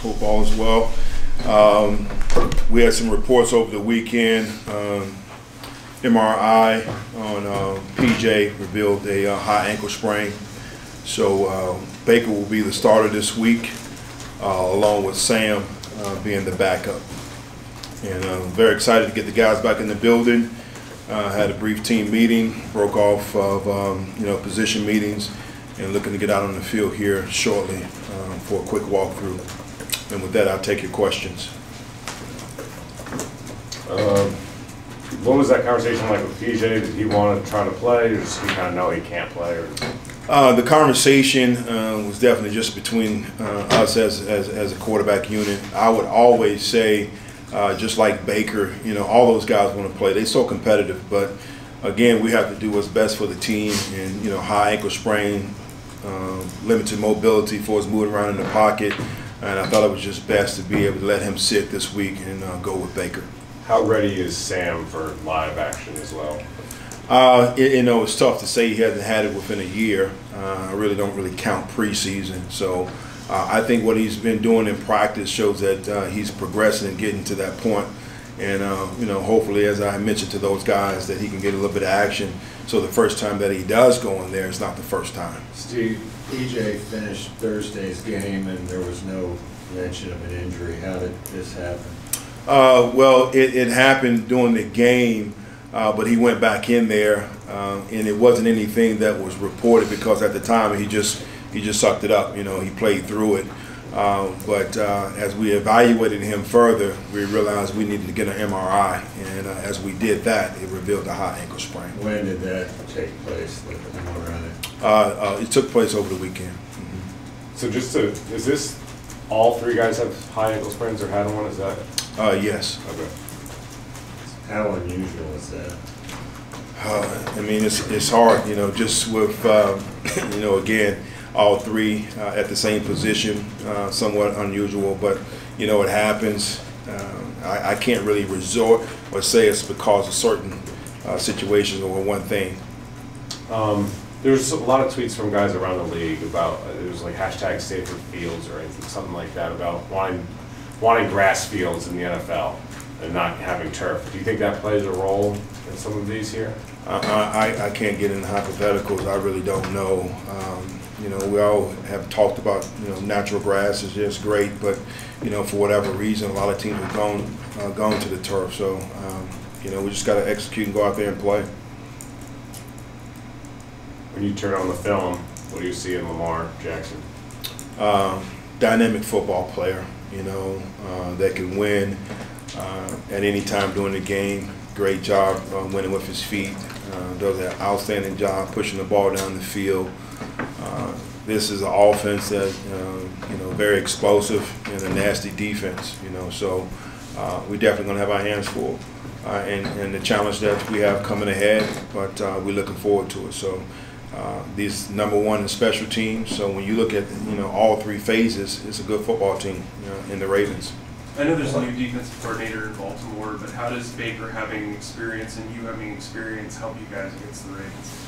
Hope all is well. We had some reports over the weekend. MRI on PJ revealed a high ankle sprain. So Baker will be the starter this week, along with Sam being the backup. And I'm very excited to get the guys back in the building. Had a brief team meeting, broke off of position meetings, and looking to get out on the field here shortly for a quick walkthrough. And with that, I'll take your questions. What was that conversation like with PJ? Did he want to try to play, or does he kind of know he can't play? Or? The conversation was definitely just between us as a quarterback unit. I would always say, just like Baker, all those guys want to play. They're so competitive, but again, we have to do what's best for the team. And high ankle sprain, limited mobility for us moving around in the pocket, and I thought it was just best to be able to let him sit this week and go with Baker. How ready is Sam for live action as well? It's tough to say. He hasn't had it within a year. I really don't count preseason. So I think what he's been doing in practice shows that he's progressing and getting to that point. And, hopefully, as I mentioned to those guys, that he can get a little bit of action. So the first time that he does go in there, it's not the first time. Steve, PJ finished Thursday's game and there was no mention of an injury. How did this happen? Well, it happened during the game, but he went back in there, and it wasn't anything that was reported because at the time he just sucked it up. He played through it. But as we evaluated him further, we realized we needed to get an MRI, and as we did that, it revealed a high ankle sprain. When did that take place, the MRI? It took place over the weekend. Mm-hmm. So is this all three guys have high ankle sprains or had one? Is that? Yes. Okay. How unusual is that? It's hard, just with, again, all three at the same position, somewhat unusual, but, it happens. I can't really resort or say it's because of certain situations or one thing. There's a lot of tweets from guys around the league about, it was like hashtag safer fields or anything, something like that, about wanting grass fields in the NFL and not having turf. Do you think that plays a role in some of these here? I can't get into hypotheticals. I really don't know. We all have talked about, natural grass is just great, but, for whatever reason, a lot of teams have gone to the turf. So, we just got to execute and go out there and play. When you turn on the film, what do you see in Lamar Jackson? Dynamic football player, that can win at any time during the game. Great job winning with his feet. Does an outstanding job pushing the ball down the field. This is an offense that, very explosive and a nasty defense, so we're definitely going to have our hands full. And the challenge that we have coming ahead, but we're looking forward to it. So these #1 in special teams. So when you look at all three phases, it's a good football team in the Ravens. I know there's a new defensive coordinator in Baltimore, but how does Baker having experience and you having experience help you guys against the Ravens?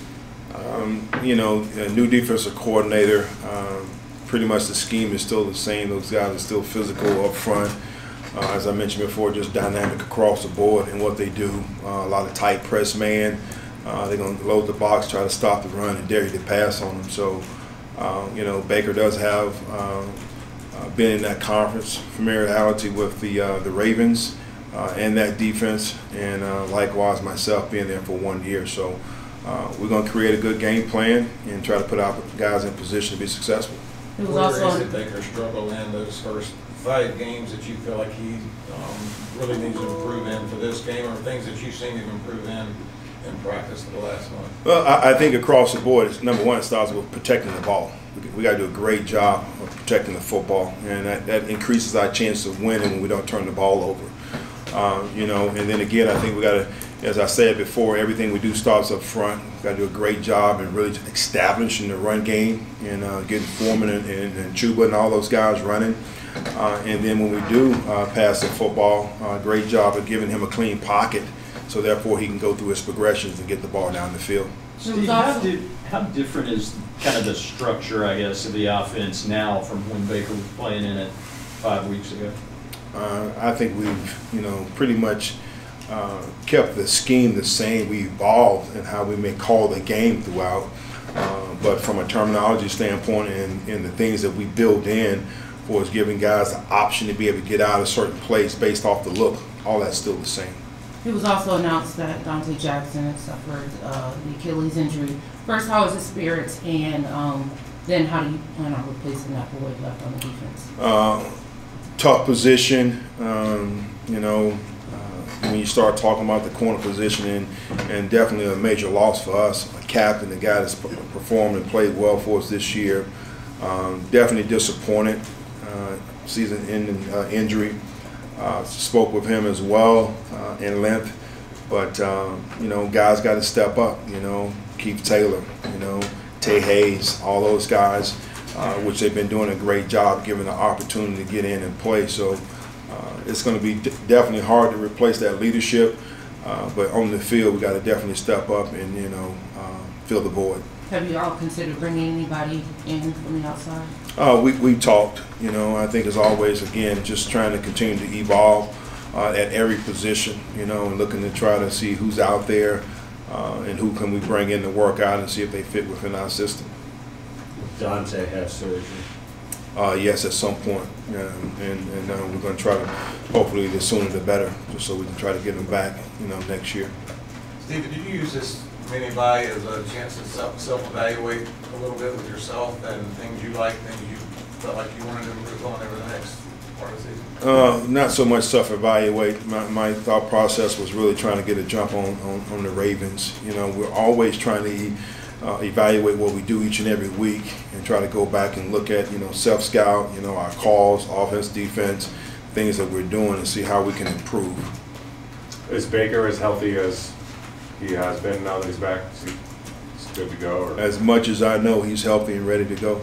A new defensive coordinator. Pretty much the scheme is still the same. Those guys are still physical up front. As I mentioned before, just dynamic across the board in what they do. A lot of tight press man. They're going to load the box, try to stop the run, and dare you to pass on them. So, Baker does have been in that conference, familiarity with the Ravens and that defense, and likewise myself being there for 1 year. So we're going to create a good game plan and try to put our guys in position to be successful. Where did Baker struggle in those first 5 games that you feel like he really needs to improve in for this game, or things that you've seen him improve in practice for the last month? Well, I think across the board, #1, it starts with protecting the ball. We got to do a great job of protecting the football, and that increases our chance of winning when we don't turn the ball over. And then again, I think we got to, as I said before, everything we do starts up front. We got to do a great job in really establishing the run game and getting Foreman and Chuba and all those guys running. And then when we do pass the football, great job of giving him a clean pocket, so therefore he can go through his progressions and get the ball down the field. Steve, how different is kind of the structure, I guess, of the offense now from when Baker was playing in it 5 weeks ago? I think we've, pretty much kept the scheme the same. We evolved in how we may call the game throughout. But from a terminology standpoint and the things that we build in for is giving guys the option to be able to get out of a certain place based off the look, all that's still the same. It was also announced that Dante Jackson had suffered the Achilles injury. First, how is his spirits, and then how do you plan on replacing that void left on the defense? Tough position, when you start talking about the corner position, and definitely a major loss for us. A captain, the guy that's performed and played well for us this year. Definitely disappointed. Season-ending injury. Spoke with him as well in length, but guys got to step up. Keith Taylor, Tay Hayes, all those guys, which they've been doing a great job, giving the opportunity to get in and play. So it's going to be definitely hard to replace that leadership, but on the field we got to definitely step up and fill the void. Have you all considered bringing anybody in from the outside? We talked. I think as always, again, just trying to continue to evolve at every position. And looking to try to see who's out there and who can we bring in to work out and see if they fit within our system. Dante have surgery? Yes, at some point, and we're going to try to, hopefully the sooner the better, just so we can try to get him back, next year. Steve, did you use this mini bye as a chance to self-evaluate a little bit with yourself and things you liked, things you felt like you wanted to improve on over the next part of the season? Not so much self-evaluate. My thought process was really trying to get a jump on the Ravens. We're always trying to evaluate what we do each and every week and try to go back and look at, self-scout, our calls, offense, defense, things that we're doing and see how we can improve. Is Baker as healthy as he has been now that he's back? Is he good to go? Or? As much as I know, he's healthy and ready to go.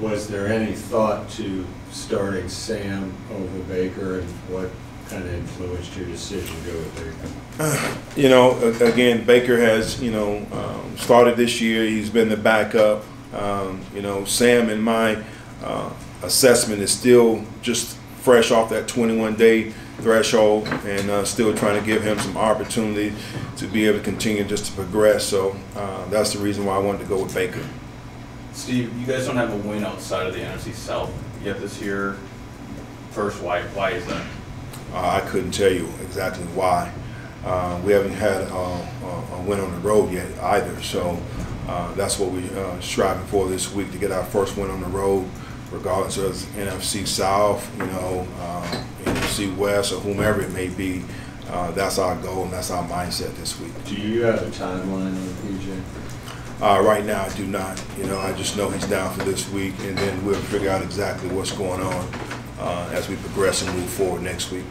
Was there any thought to starting Sam over Baker, and what kind of influenced your decision to go with Baker? Again, Baker has, started this year. He's been the backup. Sam, in my assessment, is still just fresh off that 21-day threshold and still trying to give him some opportunity to be able to continue just to progress. So that's the reason why I wanted to go with Baker. Steve, you guys don't have a win outside of the NFC South yet this year. First, why is that? I couldn't tell you exactly why. We haven't had a win on the road yet either. So that's what we're striving for this week, to get our first win on the road, regardless of NFC South, NFC West, or whomever it may be. That's our goal and that's our mindset this week. Do you have a timeline on PJ? Right now, I do not. I just know he's down for this week, and then we'll figure out exactly what's going on as we progress and move forward next week.